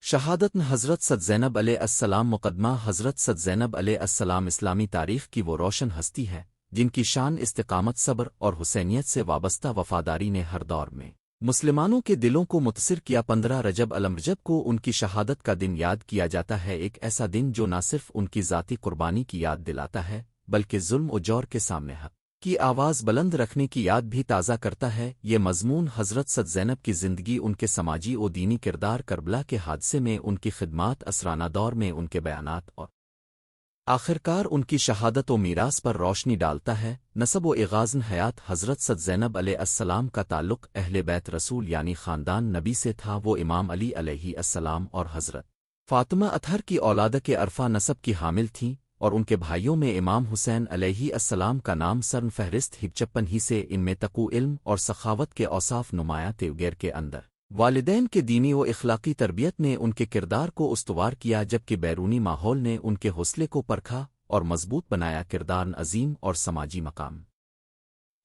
شہادت حضرت سد زینب علیہ السلام مقدمہ حضرت سد زینب علیہ السلام اسلامی تاریخ کی وہ روشن ہستی ہے جن کی شان استقامت صبر اور حسینیت سے وابستہ وفاداری نے ہر دور میں مسلمانوں کے دلوں کو متاثر کیا 15 رجب الرجب کو ان کی شہادت کا دن یاد کیا جاتا ہے، ایک ایسا دن جو نہ صرف ان کی ذاتی قربانی کی یاد دلاتا ہے بلکہ ظلم و جور کے سامنے حق کی آواز بلند رکھنے کی یاد بھی تازہ کرتا ہے۔ یہ مضمون حضرت سد زینب کی زندگی، ان کے سماجی و دینی کردار، کربلا کے حادثے میں ان کی خدمات، اسرانہ دور میں ان کے بیانات اور آخرکار ان کی شہادت و میراث پر روشنی ڈالتا ہے۔ نسب و اغاظن حیات حضرت سد زینب علیہ السلام کا تعلق اہل بیت رسول یعنی خاندان نبی سے تھا۔ وہ امام علی علیہ السلام اور حضرت فاطمہ اطہر کی اولاد کے عرفہ نسب کی حامل تھیں، اور ان کے بھائیوں میں امام حسین علیہ السلام کا نام سرن فہرست 56 ہی سے، ان میں تقو علم اور سخاوت کے اوصاف نمایاں تھے۔ غیر کے اندر والدین کے دینی و اخلاقی تربیت نے ان کے کردار کو استوار کیا، جبکہ بیرونی ماحول نے ان کے حوصلے کو پرکھا اور مضبوط بنایا۔ کردار عظیم اور سماجی مقام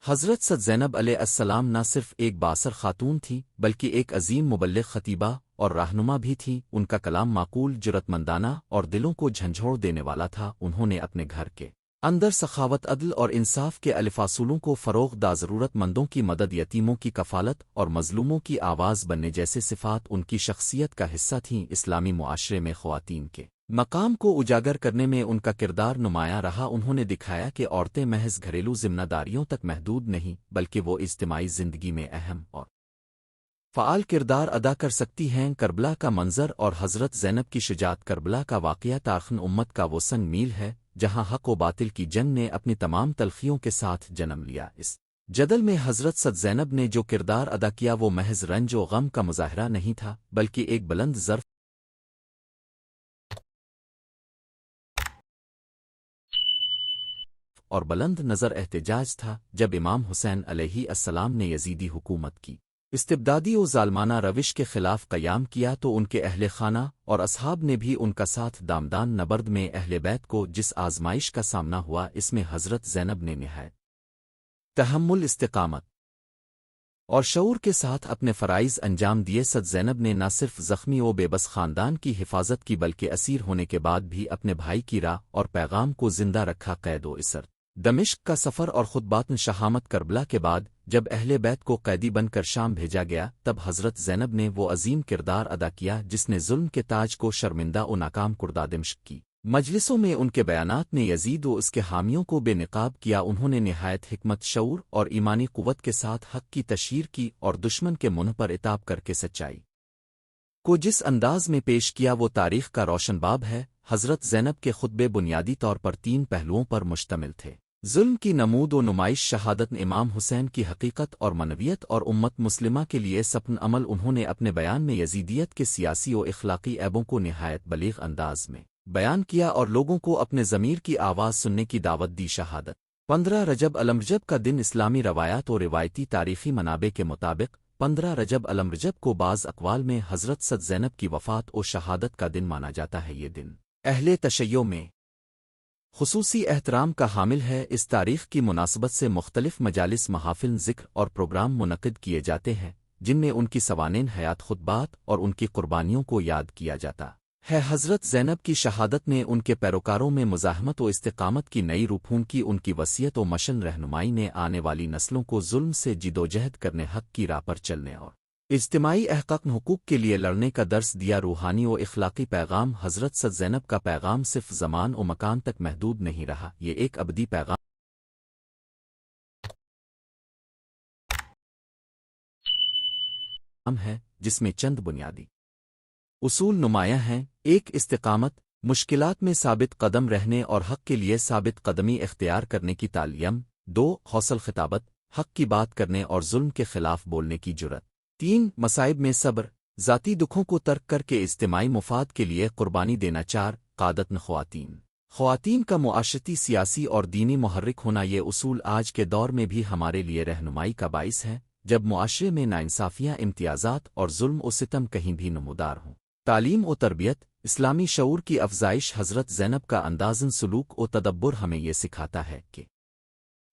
حضرت سد زینب علیہ السلام نہ صرف ایک بااثر خاتون تھی بلکہ ایک عظیم مبلغ، خطیبہ اور رہنما بھی تھی۔ ان کا کلام معقول، جرأتمندانہ اور دلوں کو جھنجھوڑ دینے والا تھا۔ انہوں نے اپنے گھر کے اندر سخاوت، عدل اور انصاف کے الف اصولوں کو فروغ دا، ضرورت مندوں کی مدد، یتیموں کی کفالت اور مظلوموں کی آواز بننے جیسے صفات ان کی شخصیت کا حصہ تھیں۔ اسلامی معاشرے میں خواتین کے مقام کو اجاگر کرنے میں ان کا کردار نمایاں رہا۔ انہوں نے دکھایا کہ عورتیں محض گھریلو ذمہ داریوں تک محدود نہیں بلکہ وہ اجتماعی زندگی میں اہم اور فعال کردار ادا کر سکتی ہیں۔ کربلا کا منظر اور حضرت زینب کی شجاعت کربلا کا واقعہ تاریخ امت کا وہ سنگ میل ہے جہاں حق و باطل کی جنگ نے اپنی تمام تلخیوں کے ساتھ جنم لیا۔ اس جدل میں حضرت سد زینب نے جو کردار ادا کیا وہ محض رنج و غم کا مظاہرہ نہیں تھا بلکہ ایک بلند ظرف اور بلند نظر احتجاج تھا۔ جب امام حسین علیہ السلام نے یزیدی حکومت کی استبدادی و ظالمانہ روش کے خلاف قیام کیا تو ان کے اہل خانہ اور اصحاب نے بھی ان کا ساتھ دامدان نبرد میں اہل بیت کو جس آزمائش کا سامنا ہوا، اس میں حضرت زینب نے نہایت تحمل، استقامت اور شعور کے ساتھ اپنے فرائض انجام دیے۔ سد زینب نے نہ صرف زخمی و بے بس خاندان کی حفاظت کی بلکہ اسیر ہونے کے بعد بھی اپنے بھائی کی راہ اور پیغام کو زندہ رکھا۔ قید و اسر، دمشق کا سفر اور خطبات شہامت، کربلا کے بعد جب اہل بیت کو قیدی بن کر شام بھیجا گیا تب حضرت زینب نے وہ عظیم کردار ادا کیا جس نے ظلم کے تاج کو شرمندہ و ناکام کردہ۔ دمشق کی مجلسوں میں ان کے بیانات نے یزید و اس کے حامیوں کو بے نقاب کیا۔ انہوں نے نہایت حکمت، شعور اور ایمانی قوت کے ساتھ حق کی تشہیر کی اور دشمن کے منہ پر عتاب کر کے سچائی کو جس انداز میں پیش کیا وہ تاریخ کا روشن باب ہے۔ حضرت زینب کے خطبے بنیادی طور پر 3 پہلوؤں پر مشتمل تھے: ظلم کی نمود و نمائش، شہادت امام حسین کی حقیقت اور منویت، اور امت مسلمہ کے لیے سپن عمل۔ انہوں نے اپنے بیان میں یزیدیت کے سیاسی و اخلاقی عیبوں کو نہایت بلیغ انداز میں بیان کیا اور لوگوں کو اپنے ضمیر کی آواز سننے کی دعوت دی۔ شہادت 15 رجب الرجب کا دن اسلامی روایات و روایتی تاریخی منابع کے مطابق 15 رجب الرجب کو بعض اقوال میں حضرت سد زینب کی وفات و شہادت کا دن مانا جاتا ہے۔ یہ دن اہل تشیع میں خصوصی احترام کا حامل ہے۔ اس تاریخ کی مناسبت سے مختلف مجالس، محافل، ذکر اور پروگرام منعقد کیے جاتے ہیں جن میں ان کی سوانح حیات، خطبات اور ان کی قربانیوں کو یاد کیا جاتا ہے۔ حضرت زینب کی شہادت نے ان کے پیروکاروں میں مزاحمت و استقامت کی نئی روح پھونکی۔ ان کی وصیت و مشن رہنمائی نے آنے والی نسلوں کو ظلم سے جدوجہد کرنے، حق کی راہ پر چلنے اور اجتماعی حقوق کے لیے لڑنے کا درس دیا۔ روحانی و اخلاقی پیغام حضرت سد زینب کا پیغام صرف زمان و مکان تک محدود نہیں رہا، یہ ایک ابدی پیغام ہے جس میں چند بنیادی اصول نمایاں ہیں: 1 استقامت، مشکلات میں ثابت قدم رہنے اور حق کے لیے ثابت قدمی اختیار کرنے کی تعلیم۔ 2 حوصل خطابت، حق کی بات کرنے اور ظلم کے خلاف بولنے کی جرأت۔ 3 مصائب میں صبر، ذاتی دکھوں کو ترک کر کے اجتماعی مفاد کے لیے قربانی دینا۔ 4 قادت خواتین کا معاشرتی، سیاسی اور دینی محرک ہونا۔ یہ اصول آج کے دور میں بھی ہمارے لیے رہنمائی کا باعث ہے۔ جب معاشرے میں ناانصافیاں، امتیازات اور ظلم و ستم کہیں بھی نمودار ہوں۔ تعلیم و تربیت، اسلامی شعور کی افزائش۔ حضرت زینب کا اندازن سلوک و تدبر ہمیں یہ سکھاتا ہے کہ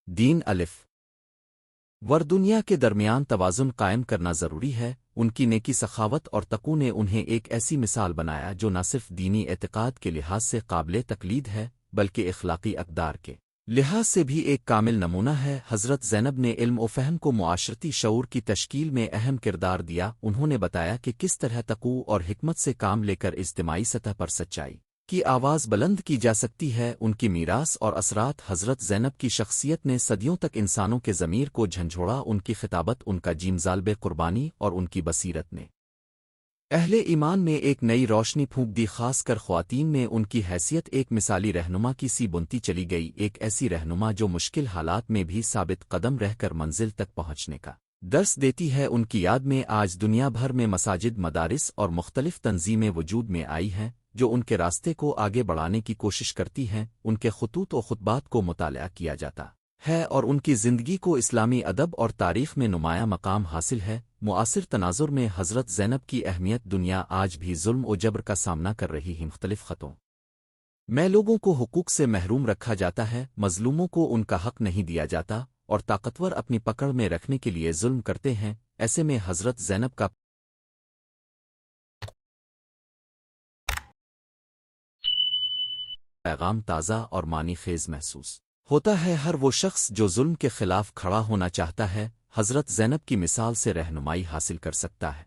دین الف ور دنیا کے درمیان توازن قائم کرنا ضروری ہے۔ ان کی نیکی، سخاوت اور تقوی نے انہیں ایک ایسی مثال بنایا جو نہ صرف دینی اعتقاد کے لحاظ سے قابل تقلید ہے بلکہ اخلاقی اقدار کے لحاظ سے بھی ایک کامل نمونہ ہے۔ حضرت زینب نے علم و فہم کو معاشرتی شعور کی تشکیل میں اہم کردار دیا۔ انہوں نے بتایا کہ کس طرح تقوی اور حکمت سے کام لے کر اجتماعی سطح پر سچائی کی آواز بلند کی جا سکتی ہے۔ ان کی میراث اور اثرات۔ حضرت زینب کی شخصیت نے صدیوں تک انسانوں کے ضمیر کو جھنجھوڑا۔ ان کی خطابت، ان کا جیم ظالب قربانی اور ان کی بصیرت نے اہل ایمان میں ایک نئی روشنی پھونک دی، خاص کر خواتین میں۔ ان کی حیثیت ایک مثالی رہنما کی سی بنتی چلی گئی، ایک ایسی رہنما جو مشکل حالات میں بھی ثابت قدم رہ کر منزل تک پہنچنے کا درس دیتی ہے۔ ان کی یاد میں آج دنیا بھر میں مساجد، مدارس اور مختلف تنظیمیں وجود میں آئی ہیں جو ان کے راستے کو آگے بڑھانے کی کوشش کرتی ہیں۔ ان کے خطوط و خطبات کو مطالعہ کیا جاتا ہے اور ان کی زندگی کو اسلامی ادب اور تاریخ میں نمایاں مقام حاصل ہے۔ معاصر تناظر میں حضرت زینب کی اہمیت۔ دنیا آج بھی ظلم و جبر کا سامنا کر رہی ہے۔ مختلف خطوں میں لوگوں کو حقوق سے محروم رکھا جاتا ہے، مظلوموں کو ان کا حق نہیں دیا جاتا اور طاقتور اپنی پکڑ میں رکھنے کے لیے ظلم کرتے ہیں۔ ایسے میں حضرت زینب کا پیغام تازہ اور معنی خیز محسوس ہوتا ہے۔ ہر وہ شخص جو ظلم کے خلاف کھڑا ہونا چاہتا ہے، حضرت زینب کی مثال سے رہنمائی حاصل کر سکتا ہے۔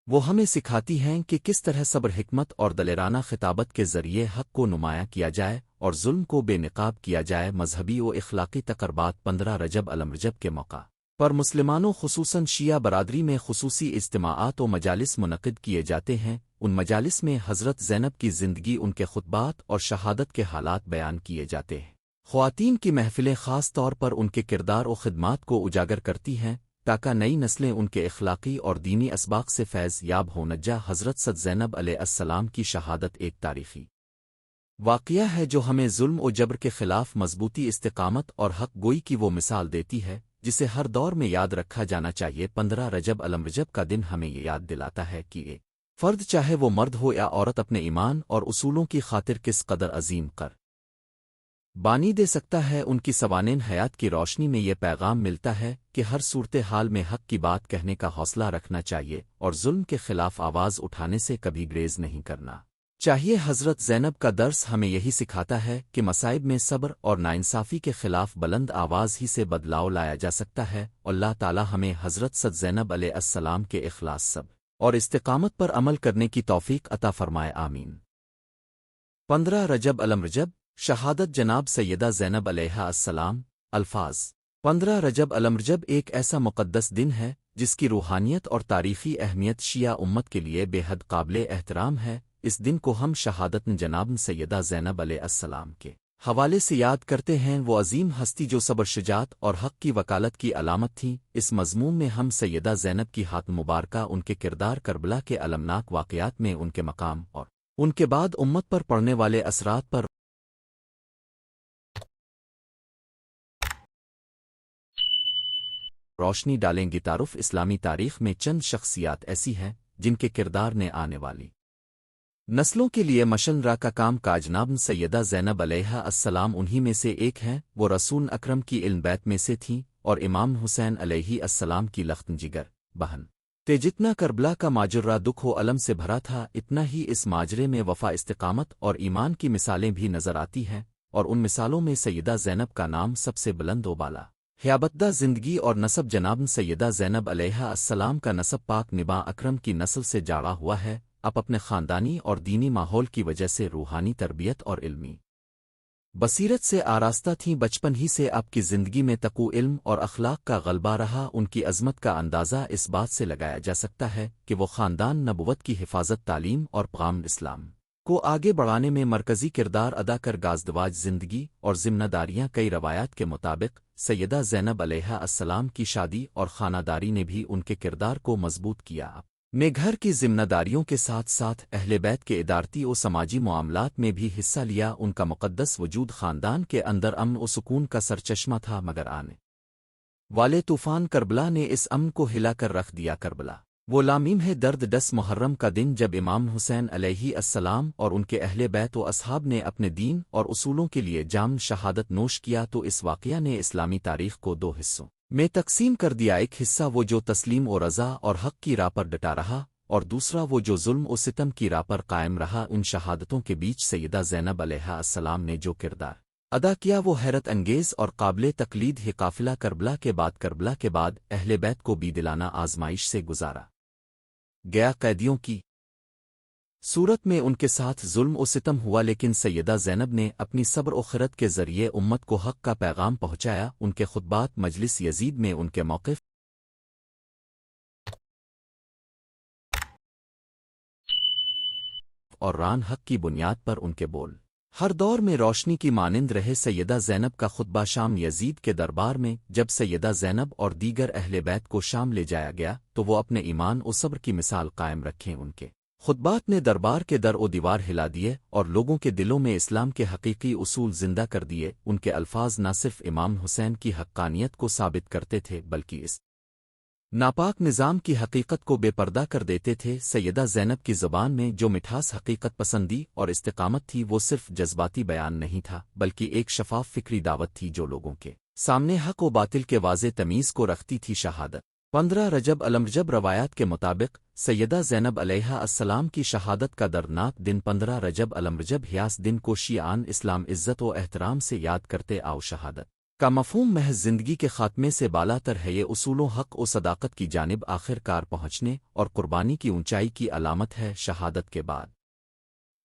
وہ ہمیں سکھاتی ہیں کہ کس طرح صبر، حکمت اور دلیرانہ خطابت کے ذریعے حق کو نمایاں کیا جائے اور ظلم کو بے نقاب کیا جائے۔ مذہبی و اخلاقی تقربات 15 رجب الرجب کے موقع پر مسلمانوں، خصوصاً شیعہ برادری میں خصوصی اجتماعات و مجالس منعقد کیے جاتے ہیں۔ ان مجالس میں حضرت زینب کی زندگی، ان کے خطبات اور شہادت کے حالات بیان کیے جاتے ہیں۔ خواتین کی محفلیں خاص طور پر ان کے کردار و خدمات کو اجاگر کرتی ہیں تاکہ نئی نسلیں ان کے اخلاقی اور دینی اسباق سے فیض یاب ہوں۔ نجا حضرت سد زینب علیہ السلام کی شہادت ایک تاریخی واقعہ ہے جو ہمیں ظلم و جبر کے خلاف مضبوطی، استقامت اور حق گوئی کی وہ مثال دیتی ہے جسے ہر دور میں یاد رکھا جانا چاہیے۔ 15 رجب الرجب کا دن ہمیں یہ یاد دلاتا ہے کہ ایک فرد، چاہے وہ مرد ہو یا عورت، اپنے ایمان اور اصولوں کی خاطر کس قدر عظیم بانی دے سکتا ہے۔ ان کی سوانح حیات کی روشنی میں یہ پیغام ملتا ہے کہ ہر صورتحال میں حق کی بات کہنے کا حوصلہ رکھنا چاہیے اور ظلم کے خلاف آواز اٹھانے سے کبھی گریز نہیں کرنا چاہیے۔ حضرت زینب کا درس ہمیں یہی سکھاتا ہے کہ مصائب میں صبر اور ناانصافی کے خلاف بلند آواز ہی سے بدلاؤ لایا جا سکتا ہے۔ اللہ تعالی ہمیں حضرت سد زینب علیہ السلام کے اخلاص، صبر اور استقامت پر عمل کرنے کی توفیق عطا فرمائے، آمین۔ 15 رجب الرجب، شہادت جناب سیدہ زینب علیہ السلام۔ الفاظ 15 رجب الرجب ایک ایسا مقدس دن ہے جس کی روحانیت اور تاریخی اہمیت شیعہ امت کے لیے بے حد قابل احترام ہے۔ اس دن کو ہم شہادت جناب سیدہ زینب علیہ السلام کے حوالے سے یاد کرتے ہیں۔ وہ عظیم ہستی جو صبر، شجاعت اور حق کی وکالت کی علامت تھیں۔ اس مضمون میں ہم سیدہ زینب کی ہاتھ مبارکہ، ان کے کردار، کربلا کے المناک واقعات میں ان کے مقام اور ان کے بعد امت پر پڑنے والے اثرات پر روشنی ڈالیں گی۔ تعارف، اسلامی تاریخ میں چند شخصیات ایسی ہیں جن کے کردار نے آنے والی نسلوں کے لیے مشن را کا کام کاج۔ جناب سیدہ زینب علیہ السلام انہی میں سے ایک ہیں۔ وہ رسول اکرم کی علم بیت میں سے تھیں اور امام حسین علیہ السلام کی لختن جگر بہن تھے۔ جتنا کربلا کا ماجرہ دکھ و الم سے بھرا تھا، اتنا ہی اس ماجرے میں وفا، استقامت اور ایمان کی مثالیں بھی نظر آتی ہیں، اور ان مثالوں میں سیدہ زینب کا نام سب سے بلند و بالا۔ حیابتدہ زندگی اور نسب جناب سیدہ زینب علیہ السلام کا نسب پاک نبا اکرم کی نسل سے جاڑا ہوا ہے۔ اب اپنے خاندانی اور دینی ماحول کی وجہ سے روحانی تربیت اور علمی بصیرت سے آراستہ تھیں۔ بچپن ہی سے آپ کی زندگی میں تقوی، علم اور اخلاق کا غلبہ رہا۔ ان کی عظمت کا اندازہ اس بات سے لگایا جا سکتا ہے کہ وہ خاندان نبوت کی حفاظت، تعلیم اور پیغام اسلام کو آگے بڑھانے میں مرکزی کردار ادا کر گازدواج زندگی اور ذمہ داریاں۔ کئی روایات کے مطابق سیدہ زینب علیہ السلام کی شادی اور خانہ داری نے بھی ان کے کردار کو مضبوط کیا۔ نے گھر کی ذمہ داریوں کے ساتھ ساتھ اہل بیت کے ادارتی و سماجی معاملات میں بھی حصہ لیا۔ ان کا مقدس وجود خاندان کے اندر امن و سکون کا سرچشمہ تھا، مگر آنے والے طوفان کربلا نے اس امن کو ہلا کر رکھ دیا کربلا وہ لامیم ہے درد 10 محرم کا دن جب امام حسین علیہ السلام اور ان کے اہل بیت و اصحاب نے اپنے دین اور اصولوں کے لیے جام شہادت نوش کیا تو اس واقعہ نے اسلامی تاریخ کو 2 حصوں میں تقسیم کر دیا۔ ایک حصہ وہ جو تسلیم و رضا اور حق کی راہ پر ڈٹا رہا، اور دوسرا وہ جو ظلم و ستم کی راہ پر قائم رہا۔ ان شہادتوں کے بیچ سیدہ زینب علیہ السلام نے جو کردار ادا کیا وہ حیرت انگیز اور قابل تقلید ہے۔ قافلہ کربلا کے بعد اہل بیت کو بھی دلانہ آزمائش سے گزارا گیا۔ قیدیوں کی صورت میں ان کے ساتھ ظلم و ستم ہوا، لیکن سیدہ زینب نے اپنی صبر و خرد کے ذریعے امت کو حق کا پیغام پہنچایا۔ ان کے خطبات مجلس یزید میں ان کے موقف اور ران حق کی بنیاد پر ان کے بول ہر دور میں روشنی کی مانند رہے۔ سیدہ زینب کا خطبہ شام یزید کے دربار میں جب سیدہ زینب اور دیگر اہل بیت کو شام لے جایا گیا تو وہ اپنے ایمان و صبر کی مثال قائم رکھیں۔ ان کے خطبات نے دربار کے در و دیوار ہلا دیے اور لوگوں کے دلوں میں اسلام کے حقیقی اصول زندہ کر دیے۔ ان کے الفاظ نہ صرف امام حسین کی حقانیت کو ثابت کرتے تھے بلکہ اس ناپاک نظام کی حقیقت کو بے پردہ کر دیتے تھے۔ سیدہ زینب کی زبان میں جو مٹھاس حقیقت پسندی اور استقامت تھی وہ صرف جذباتی بیان نہیں تھا بلکہ ایک شفاف فکری دعوت تھی جو لوگوں کے سامنے حق و باطل کے واضح تمیز کو رکھتی تھی۔ شہادت 15 رجب الرجب روایات کے مطابق سیدہ زینب علیہ السلام کی شہادت کا دردناک دن 15 رجب الرجب ہیاس دن کو شیعان اسلام عزت و احترام سے یاد کرتے آؤ۔ شہادت کا مفہوم محض زندگی کے خاتمے سے بالا تر ہے۔ یہ اصولوں حق و صداقت کی جانب آخر کار پہنچنے اور قربانی کی اونچائی کی علامت ہے۔ شہادت کے بعد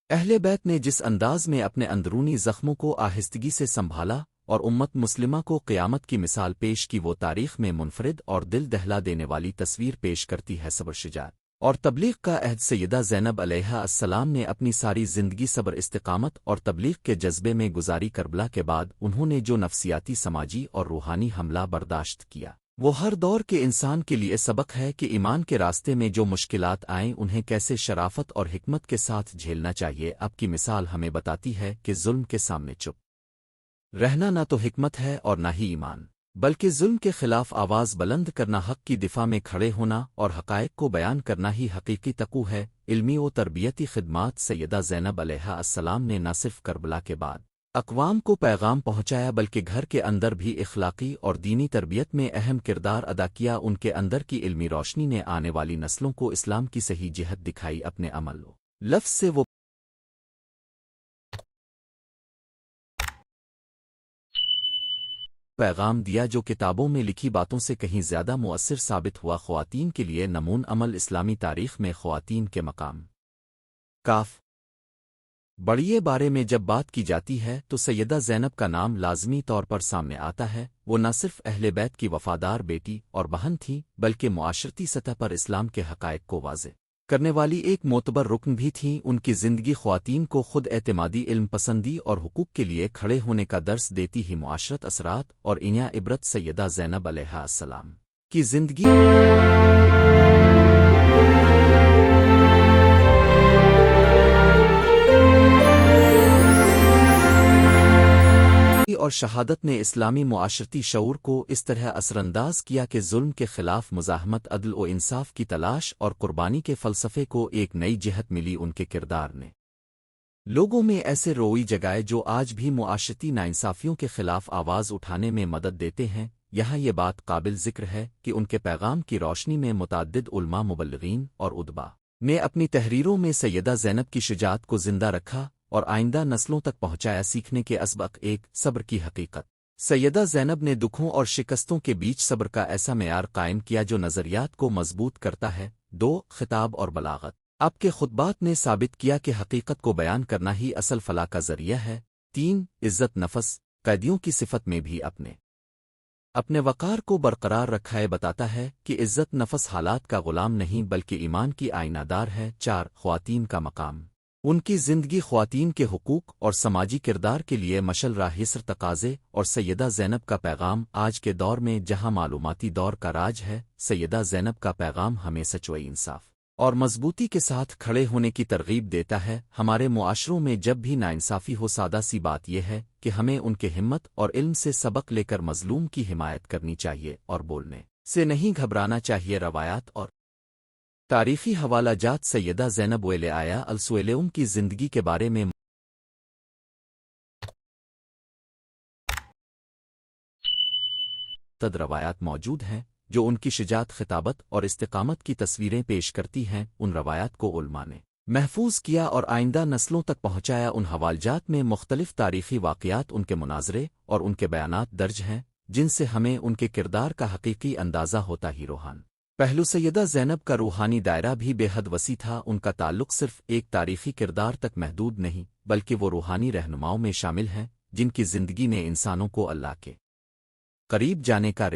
اہل بیت نے جس انداز میں اپنے اندرونی زخموں کو آہستگی سے سنبھالا اور امت مسلمہ کو قیامت کی مثال پیش کی وہ تاریخ میں منفرد اور دل دہلا دینے والی تصویر پیش کرتی ہے۔ صبر، شجاعت اور تبلیغ کا عہد سیدہ زینب علیہ السلام نے اپنی ساری زندگی صبر، استقامت اور تبلیغ کے جذبے میں گزاری۔ کربلا کے بعد انہوں نے جو نفسیاتی، سماجی اور روحانی حملہ برداشت کیا وہ ہر دور کے انسان کے لیے سبق ہے کہ ایمان کے راستے میں جو مشکلات آئیں انہیں کیسے شرافت اور حکمت کے ساتھ جھیلنا چاہیے۔ اب کی مثال ہمیں بتاتی ہے کہ ظلم کے سامنے چپ رہنا نہ تو حکمت ہے اور نہ ہی ایمان، بلکہ ظلم کے خلاف آواز بلند کرنا، حق کی دفاع میں کھڑے ہونا اور حقائق کو بیان کرنا ہی حقیقی تقوی ہے۔ علمی و تربیتی خدمات سیدہ زینب علیہ السلام نے نہ صرف کربلا کے بعد اقوام کو پیغام پہنچایا بلکہ گھر کے اندر بھی اخلاقی اور دینی تربیت میں اہم کردار ادا کیا۔ ان کے اندر کی علمی روشنی نے آنے والی نسلوں کو اسلام کی صحیح جہت دکھائی۔ اپنے عمل و لفظ سے وہ پیغام دیا جو کتابوں میں لکھی باتوں سے کہیں زیادہ مؤثر ثابت ہوا۔ خواتین کے لیے نمون عمل اسلامی تاریخ میں خواتین کے مقام کاف بڑیے بارے میں جب بات کی جاتی ہے تو سیدہ زینب کا نام لازمی طور پر سامنے آتا ہے۔ وہ نہ صرف اہل بیت کی وفادار بیٹی اور بہن تھی بلکہ معاشرتی سطح پر اسلام کے حقائق کو واضح کرنے والی ایک معتبر رکن بھی تھیں۔ ان کی زندگی خواتین کو خود اعتمادی، علم پسندی اور حقوق کے لیے کھڑے ہونے کا درس دیتی ہی۔ معاشرت اثرات اور انیا عبرت سیدہ زینب علیہ السلام کی زندگی اور شہادت نے اسلامی معاشرتی شعور کو اس طرح اثر انداز کیا کہ ظلم کے خلاف مزاحمت، عدل و انصاف کی تلاش اور قربانی کے فلسفے کو ایک نئی جہت ملی۔ ان کے کردار نے لوگوں میں ایسے روئی جگائے جو آج بھی معاشرتی ناانصافیوں کے خلاف آواز اٹھانے میں مدد دیتے ہیں۔ یہاں یہ بات قابل ذکر ہے کہ ان کے پیغام کی روشنی میں متعدد علماء، مبلغین اور ادبا نے اپنی تحریروں میں سیدہ زینب کی شجاعت کو زندہ رکھا اور آئندہ نسلوں تک پہنچایا۔ سیکھنے کے اسباق: ایک، صبر کی حقیقت سیدہ زینب نے دکھوں اور شکستوں کے بیچ صبر کا ایسا معیار قائم کیا جو نظریات کو مضبوط کرتا ہے۔ 2، خطاب اور بلاغت آپ کے خطبات نے ثابت کیا کہ حقیقت کو بیان کرنا ہی اصل فلاح کا ذریعہ ہے۔ 3، عزت نفس قیدیوں کی صفت میں بھی اپنے وقار کو برقرار رکھائے بتاتا ہے کہ عزت نفس حالات کا غلام نہیں بلکہ ایمان کی آئینہ دار ہے۔ 4، خواتین کا مقام ان کی زندگی خواتین کے حقوق اور سماجی کردار کے لیے مشل راہ حسر تقاضے اور سیدہ زینب کا پیغام آج کے دور میں جہاں معلوماتی دور کا راج ہے، سیدہ زینب کا پیغام ہمیں سچ و انصاف اور مضبوطی کے ساتھ کھڑے ہونے کی ترغیب دیتا ہے۔ ہمارے معاشروں میں جب بھی ناانصافی ہو، سادہ سی بات یہ ہے کہ ہمیں ان کے ہمت اور علم سے سبق لے کر مظلوم کی حمایت کرنی چاہیے اور بولنے سے نہیں گھبرانا چاہیے۔ روایات اور تاریخی حوالہ جات سیدہ زینب آیا السویلم کی زندگی کے بارے میں روایات موجود ہیں جو ان کی شجاعت، خطابت اور استقامت کی تصویریں پیش کرتی ہیں۔ ان روایات کو علماء نے محفوظ کیا اور آئندہ نسلوں تک پہنچایا۔ ان حوالجات میں مختلف تاریخی واقعات، ان کے مناظرے اور ان کے بیانات درج ہیں جن سے ہمیں ان کے کردار کا حقیقی اندازہ ہوتا ہی روحان پہلو سیدہ زینب کا روحانی دائرہ بھی بے حد وسیع تھا۔ ان کا تعلق صرف ایک تاریخی کردار تک محدود نہیں بلکہ وہ روحانی رہنماؤں میں شامل ہیں جن کی زندگی نے انسانوں کو اللہ کے قریب جانے کا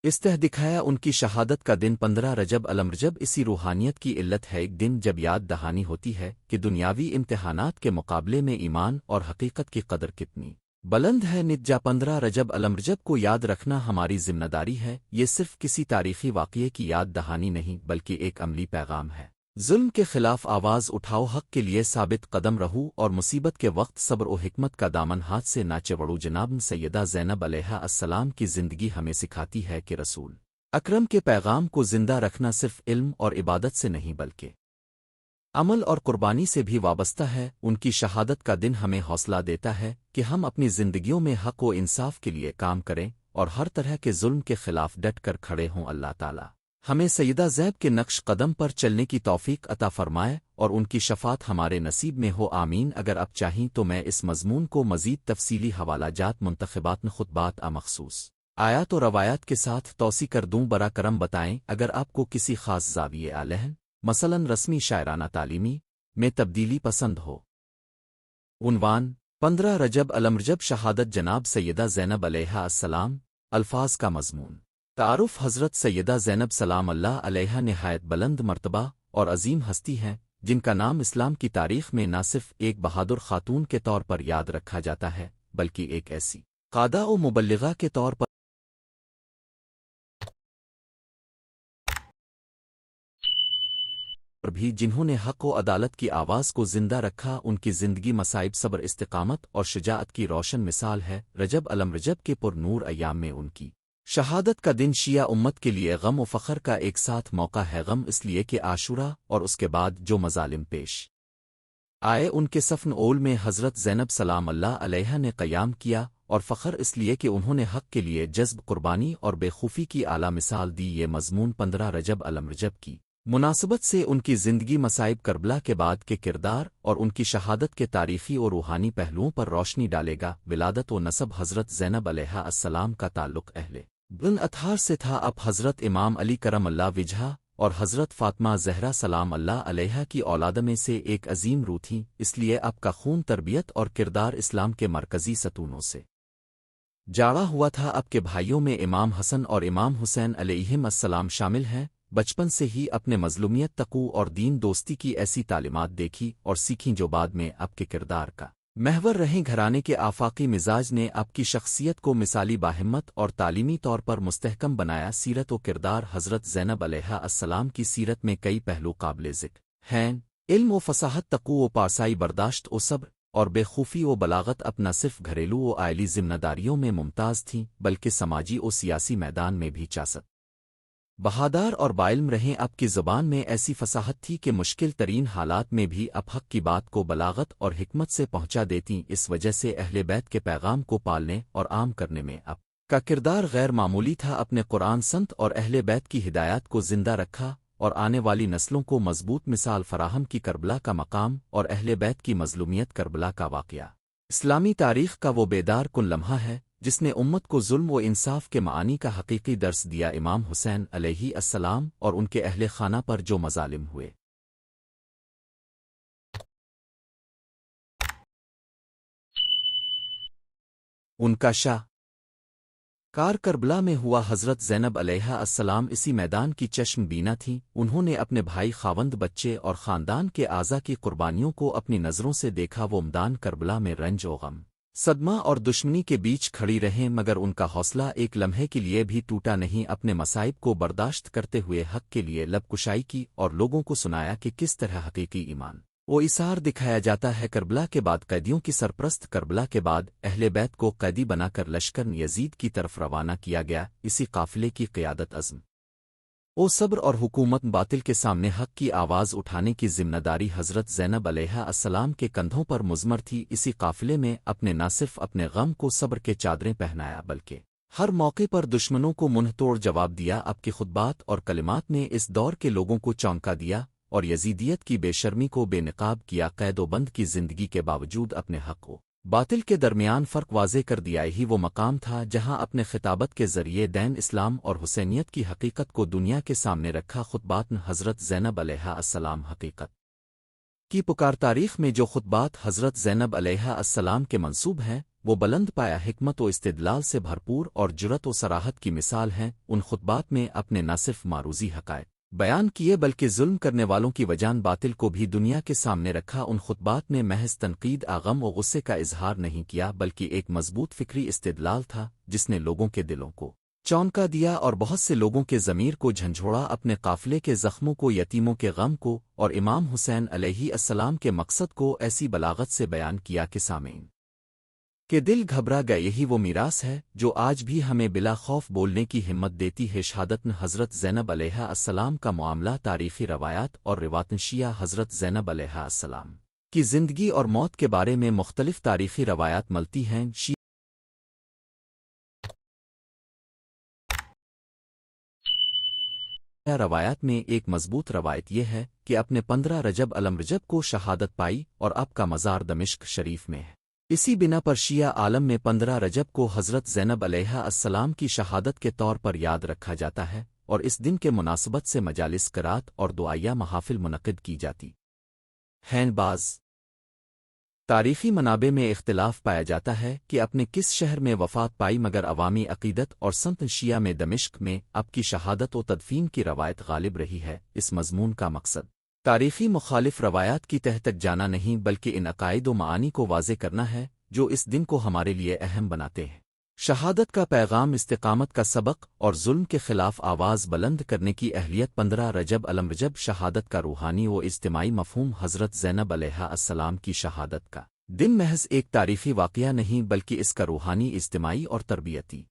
استہ دکھایا۔ ان کی شہادت کا دن 15 رجب الرجب اسی روحانیت کی علت ہے، ایک دن جب یاد دہانی ہوتی ہے کہ دنیاوی امتحانات کے مقابلے میں ایمان اور حقیقت کی قدر کتنی بلند ہے۔ نتجہ 15 رجب الرجب کو یاد رکھنا ہماری ذمہ داری ہے۔ یہ صرف کسی تاریخی واقعے کی یاد دہانی نہیں بلکہ ایک عملی پیغام ہے۔ ظلم کے خلاف آواز اٹھاؤ، حق کے لیے ثابت قدم رہو اور مصیبت کے وقت صبر و حکمت کا دامن ہاتھ سے نہ چھوڑو۔ جناب سیدہ زینب علیہا السلام کی زندگی ہمیں سکھاتی ہے کہ رسول اکرم کے پیغام کو زندہ رکھنا صرف علم اور عبادت سے نہیں بلکہ عمل اور قربانی سے بھی وابستہ ہے۔ ان کی شہادت کا دن ہمیں حوصلہ دیتا ہے کہ ہم اپنی زندگیوں میں حق و انصاف کے لیے کام کریں اور ہر طرح کے ظلم کے خلاف ڈٹ کر کھڑے ہوں۔ اللہ تعالیٰ ہمیں سیدہ زینب کے نقش قدم پر چلنے کی توفیق عطا فرمائے اور ان کی شفاعت ہمارے نصیب میں ہو، آمین۔ اگر اب چاہیں تو میں اس مضمون کو مزید تفصیلی حوالہ جات، منتخبات، خطبات، مخصوص آیات و روایات کے ساتھ توسیع کر دوں۔ برا کرم بتائیں اگر آپ کو کسی خاص زاویے علیہن مثلاً رسمی شاعرانہ تعلیمی میں تبدیلی پسند ہو۔ عنوان 15 رجب الرجب شہادت جناب سیدہ زینب علیہا السلام۔ الفاظ کا مضمون۔ تعارف۔ حضرت سیدہ زینب سلام اللہ علیہا نہایت بلند مرتبہ اور عظیم ہستی ہیں جن کا نام اسلام کی تاریخ میں نہ صرف ایک بہادر خاتون کے طور پر یاد رکھا جاتا ہے بلکہ ایک ایسی قادہ و مبلغہ کے طور پر بھی جنہوں نے حق و عدالت کی آواز کو زندہ رکھا۔ ان کی زندگی مصائب، صبر، استقامت اور شجاعت کی روشن مثال ہے۔ رجب الرجب کے پر نور ایام میں ان کی شہادت کا دن شیعہ امت کے لیے غم و فخر کا ایک ساتھ موقع ہے۔ غم اس لیے کہ عاشورہ اور اس کے بعد جو مظالم پیش آئے ان کے صفن اول میں حضرت زینب سلام اللہ علیہا نے قیام کیا، اور فخر اس لیے کہ انہوں نے حق کے لیے جذب، قربانی اور بے خوفی کی اعلیٰ مثال دی۔ یہ مضمون 15 رجب الرجب کی مناسبت سے ان کی زندگی، مصائب، کربلا کے بعد کے کردار اور ان کی شہادت کے تاریخی اور روحانی پہلوؤں پر روشنی ڈالے گا۔ ولادت و نسب۔ حضرت زینب علیہا السلام کا تعلق اہل بن اطہار سے تھا۔ اب حضرت امام علی کرم اللہ وجہہ اور حضرت فاطمہ زہرا سلام اللہ علیہا کی اولاد میں سے ایک عظیم روح تھیں، اس لیے اب کا خون، تربیت اور کردار اسلام کے مرکزی ستونوں سے جاڑا ہوا تھا۔ اب کے بھائیوں میں امام حسن اور امام حسین علیہم السلام شامل ہیں۔ بچپن سے ہی اپنے مظلومیت، تقوی اور دین دوستی کی ایسی تعلیمات دیکھی اور سیکھیں جو بعد میں اب کے کردار کا محور رہیں۔ گھرانے کے آفاقی مزاج نے آپ کی شخصیت کو مثالی، باہمت اور تعلیمی طور پر مستحکم بنایا۔ سیرت و کردار۔ حضرت زینب علیہا السلام کی سیرت میں کئی پہلو قابل ذکر ہیں۔ علم و فصاحت، تقوی و پارسائی، برداشت و صبر اور بے خوفی و بلاغت۔ اپنا صرف گھریلو و عائلی ذمہ داریوں میں ممتاز تھیں بلکہ سماجی و سیاسی میدان میں بھی چاست بہادار اور باعلم رہیں۔ آپ کی زبان میں ایسی فصاحت تھی کہ مشکل ترین حالات میں بھی آپ حق کی بات کو بلاغت اور حکمت سے پہنچا دیتی۔ اس وجہ سے اہل بیت کے پیغام کو پالنے اور عام کرنے میں آپ کا کردار غیر معمولی تھا۔ اپنے قرآن، سنت اور اہل بیت کی ہدایات کو زندہ رکھا اور آنے والی نسلوں کو مضبوط مثال فراہم کی۔ کربلا کا مقام اور اہل بیت کی مظلومیت۔ کربلا کا واقعہ اسلامی تاریخ کا وہ بیدار کن لمحہ ہے جس نے امت کو ظلم و انصاف کے معانی کا حقیقی درس دیا۔ امام حسین علیہ السلام اور ان کے اہل خانہ پر جو مظالم ہوئے، ان کا شاہ کار کربلا میں ہوا۔ حضرت زینب علیہا السلام اسی میدان کی چشم بینا تھیں۔ انہوں نے اپنے بھائی، خاوند، بچے اور خاندان کے اعضا کی قربانیوں کو اپنی نظروں سے دیکھا۔ وہ میدان کربلا میں رنج و غم صدمہ اور دشمنی کے بیچ کھڑی رہیں مگر ان کا حوصلہ ایک لمحے کے لیے بھی ٹوٹا نہیں، اپنے مصائب کو برداشت کرتے ہوئے حق کے لیے لب کشائی کی اور لوگوں کو سنایا کہ کس طرح حقیقی ایمان وہ اثار دکھایا جاتا ہے۔ کربلا کے بعد قیدیوں کی سرپرست کربلا کے بعد اہل بیت کو قیدی بنا کر لشکر یزید کی طرف روانہ کیا گیا۔ اسی قافلے کی قیادت عزم او صبر اور حکومت باطل کے سامنے حق کی آواز اٹھانے کی ذمہ داری حضرت زینب علیہ السلام کے کندھوں پر مضمر تھی۔ اسی قافلے میں اپنے نہ صرف اپنے غم کو صبر کے چادریں پہنایا بلکہ ہر موقع پر دشمنوں کو منہ توڑ جواب دیا۔ آپ کی خطبات اور کلمات نے اس دور کے لوگوں کو چونکا دیا اور یزیدیت کی بے شرمی کو بے نقاب کیا۔ قید و بند کی زندگی کے باوجود اپنے حق و باطل کے درمیان فرق واضح کر دیا۔ ہی وہ مقام تھا جہاں اپنے خطابت کے ذریعے دین اسلام اور حسینیت کی حقیقت کو دنیا کے سامنے رکھا۔ خطبات حضرت زینب علیہ السلام حقیقت کی پکار تاریخ میں جو خطبات حضرت زینب علیہ السلام کے منسوب ہیں وہ بلند پایا حکمت و استدلال سے بھرپور اور جرأت و صراحت کی مثال ہیں۔ ان خطبات میں اپنے نہ صرف معروضی حقائق بیان کیے بلکہ ظلم کرنے والوں کی وجان باطل کو بھی دنیا کے سامنے رکھا۔ ان خطبات میں محض تنقید غم و غصے کا اظہار نہیں کیا بلکہ ایک مضبوط فکری استدلال تھا جس نے لوگوں کے دلوں کو چونکا دیا اور بہت سے لوگوں کے ضمیر کو جھنجھوڑا۔ اپنے قافلے کے زخموں کو، یتیموں کے غم کو اور امام حسین علیہ السلام کے مقصد کو ایسی بلاغت سے بیان کیا کہ سامعین کہ دل گھبرا گئے۔ یہی وہ میراث ہے جو آج بھی ہمیں بلا خوف بولنے کی ہمت دیتی ہے۔ شہادت حضرت زینب علیہ السلام کا معاملہ تاریخی روایات اور روایتیں شیعہ حضرت زینب علیہ السلام کی زندگی اور موت کے بارے میں مختلف تاریخی روایات ملتی ہیں۔ شیعہ روایات میں ایک مضبوط روایت یہ ہے کہ اپنے 15 رجب الرجب کو شہادت پائی اور اب کا مزار دمشق شریف میں ہے۔ اسی بنا پر شیعہ عالم میں 15 رجب کو حضرت زینب علیہ السلام کی شہادت کے طور پر یاد رکھا جاتا ہے اور اس دن کے مناسبت سے مجالس قرات اور دعائیہ محافل منعقد کی جاتی ہیں۔ بعض تاریخی منابع میں اختلاف پایا جاتا ہے کہ اپنے کس شہر میں وفات پائی مگر عوامی عقیدت اور سنت شیعہ میں دمشق میں اب کی شہادت و تدفین کی روایت غالب رہی ہے۔ اس مضمون کا مقصد تاریخی مخالف روایات کی تہ تک جانا نہیں بلکہ ان عقائد و معانی کو واضح کرنا ہے جو اس دن کو ہمارے لیے اہم بناتے ہیں۔ شہادت کا پیغام استقامت کا سبق اور ظلم کے خلاف آواز بلند کرنے کی اہلیت۔ 15 رجب الرجب شہادت کا روحانی و اجتماعی مفہوم حضرت زینب علیہ السلام کی شہادت کا دن محض ایک تاریخی واقعہ نہیں بلکہ اس کا روحانی اجتماعی اور تربیتی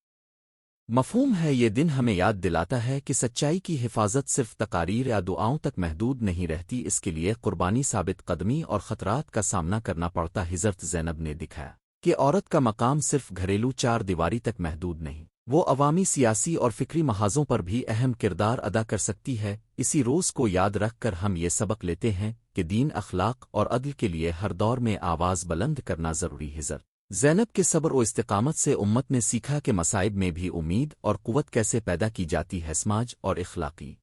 مفہوم ہے۔ یہ دن ہمیں یاد دلاتا ہے کہ سچائی کی حفاظت صرف تقاریر یا دعاؤں تک محدود نہیں رہتی، اس کے لیے قربانی، ثابت قدمی اور خطرات کا سامنا کرنا پڑتا۔ حضرت زینب نے دکھایا کہ عورت کا مقام صرف گھریلو چار دیواری تک محدود نہیں، وہ عوامی، سیاسی اور فکری محاذوں پر بھی اہم کردار ادا کر سکتی ہے۔ اسی روز کو یاد رکھ کر ہم یہ سبق لیتے ہیں کہ دین، اخلاق اور عدل کے لیے ہر دور میں آواز بلند کرنا ضروری ہے۔ حضرت زینب کے صبر و استقامت سے امت نے سیکھا کہ مصائب میں بھی امید اور قوت کیسے پیدا کی جاتی ہے۔ سماج اور اخلاقی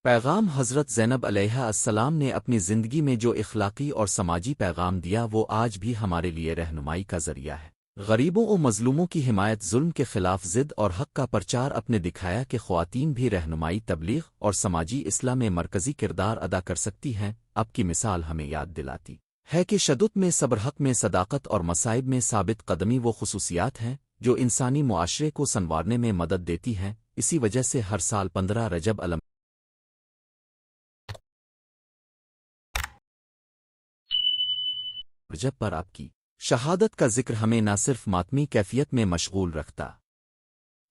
پیغام حضرت زینب علیہ السلام نے اپنی زندگی میں جو اخلاقی اور سماجی پیغام دیا وہ آج بھی ہمارے لیے رہنمائی کا ذریعہ ہے۔ غریبوں و مظلوموں کی حمایت، ظلم کے خلاف ضد اور حق کا پرچار۔ اپنے دکھایا کہ خواتین بھی رہنمائی، تبلیغ اور سماجی اصلاح میں مرکزی کردار ادا کر سکتی ہیں۔ اب کی مثال ہمیں یاد دلاتی ہے کہ شدت میں صبر، حق میں صداقت اور مصائب میں ثابت قدمی وہ خصوصیات ہیں جو انسانی معاشرے کو سنوارنے میں مدد دیتی ہیں۔ اسی وجہ سے ہر سال 15 رجب رجب پر آپ کی شہادت کا ذکر ہمیں نہ صرف ماتمی کیفیت میں مشغول رکھتا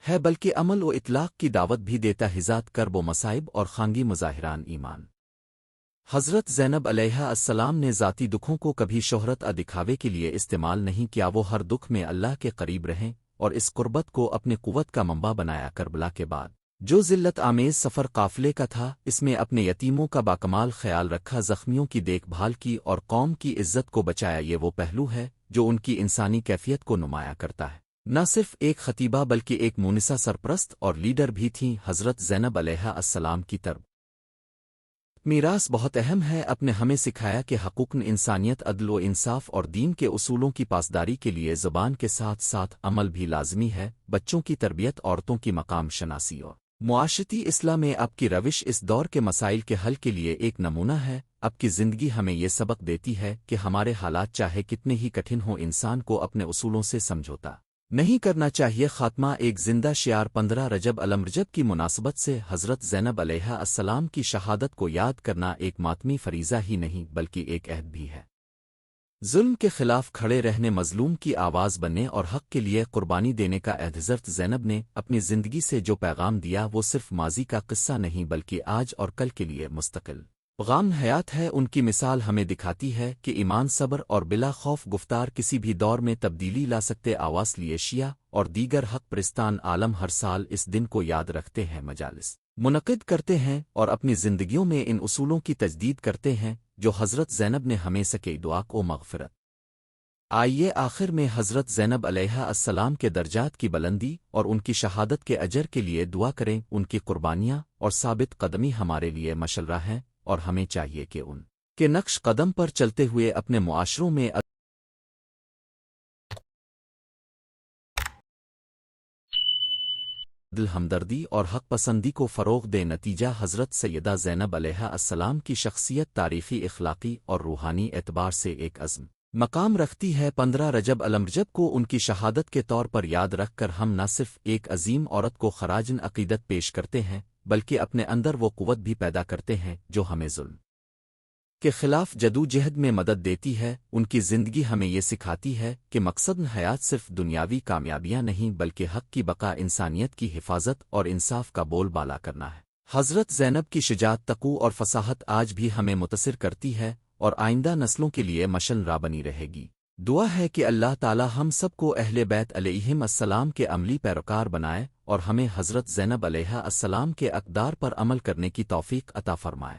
ہے بلکہ عمل و اطلاق کی دعوت بھی دیتا۔ ہزات کرب و مصائب اور خانگی مظاہران ایمان۔ حضرت زینب علیہ السلام نے ذاتی دکھوں کو کبھی شہرت دکھاوے کے لیے استعمال نہیں کیا، وہ ہر دکھ میں اللہ کے قریب رہیں اور اس قربت کو اپنی قوت کا منبع بنایا۔ کربلا کے بعد جو ذلت آمیز سفر قافلے کا تھا، اس میں اپنے یتیموں کا باکمال خیال رکھا، زخمیوں کی دیکھ بھال کی اور قوم کی عزت کو بچایا۔ یہ وہ پہلو ہے جو ان کی انسانی کیفیت کو نمایاں کرتا ہے۔ نہ صرف ایک خطیبہ بلکہ ایک مونسہ، سرپرست اور لیڈر بھی تھیں۔ حضرت زینب علیہ السلام کی طرف میراث بہت اہم ہے، اپنے ہمیں سکھایا کہ حقوق انسانیت، عدل و انصاف اور دین کے اصولوں کی پاسداری کے لیے زبان کے ساتھ ساتھ عمل بھی لازمی ہے۔ بچوں کی تربیت، عورتوں کی مقام شناسی اور معاشرتی اصلاح میں اب کی روش اس دور کے مسائل کے حل کے لیے ایک نمونہ ہے۔ اب کی زندگی ہمیں یہ سبق دیتی ہے کہ ہمارے حالات چاہے کتنے ہی کٹھن ہوں، انسان کو اپنے اصولوں سے سمجھوتا نہیں کرنا چاہیے۔ خاتمہ ایک زندہ شعار 15 رجب الرجب کی مناسبت سے حضرت زینب علیہ السلام کی شہادت کو یاد کرنا ایک ماتمی فریضہ ہی نہیں بلکہ ایک عہد بھی ہے۔ ظلم کے خلاف کھڑے رہنے، مظلوم کی آواز بننے اور حق کے لیے قربانی دینے کا عہد حضرت زینب نے اپنی زندگی سے جو پیغام دیا وہ صرف ماضی کا قصہ نہیں بلکہ آج اور کل کے لیے مستقل پیغام حیات ہے۔ ان کی مثال ہمیں دکھاتی ہے کہ ایمان، صبر اور بلا خوف گفتار کسی بھی دور میں تبدیلی لا سکتے۔ آواز لیے شیعہ اور دیگر حق پرستان عالم ہر سال اس دن کو یاد رکھتے ہیں، مجالس منعقد کرتے ہیں اور اپنی زندگیوں میں ان اصولوں کی تجدید کرتے ہیں جو حضرت زینب نے ہمیں سکے دعا کو مغفرت۔ آئیے آخر میں حضرت زینب علیہ السلام کے درجات کی بلندی اور ان کی شہادت کے اجر کے لیے دعا کریں۔ ان کی قربانیاں اور ثابت قدمی ہمارے لیے مشرہ ہیں اور ہمیں چاہیے کہ ان کے نقش قدم پر چلتے ہوئے اپنے معاشروں میں عدل، ہمدردی اور حق پسندی کو فروغ دے۔ نتیجہ حضرت سیدہ زینب علیہ السلام کی شخصیت تاریخی، اخلاقی اور روحانی اعتبار سے ایک عظم مقام رکھتی ہے۔ 15 رجب الرجب کو ان کی شہادت کے طور پر یاد رکھ کر ہم نہ صرف ایک عظیم عورت کو خراج عقیدت پیش کرتے ہیں بلکہ اپنے اندر وہ قوت بھی پیدا کرتے ہیں جو ہمیں ظلم کے خلاف جدوجہد میں مدد دیتی ہے۔ ان کی زندگی ہمیں یہ سکھاتی ہے کہ مقصد حیات صرف دنیاوی کامیابیاں نہیں بلکہ حق کی بقا، انسانیت کی حفاظت اور انصاف کا بول بالا کرنا ہے۔ حضرت زینب کی شجاعت، تقوی اور فصاحت آج بھی ہمیں متاثر کرتی ہے اور آئندہ نسلوں کے لیے مشعل راہ بنی رہے گی۔ دعا ہے کہ اللہ تعالی ہم سب کو اہل بیت علیہم السلام کے عملی پیروکار بنائے اور ہمیں حضرت زینب علیہ السلام کے اقدار پر عمل کرنے کی توفیق عطا فرمائے۔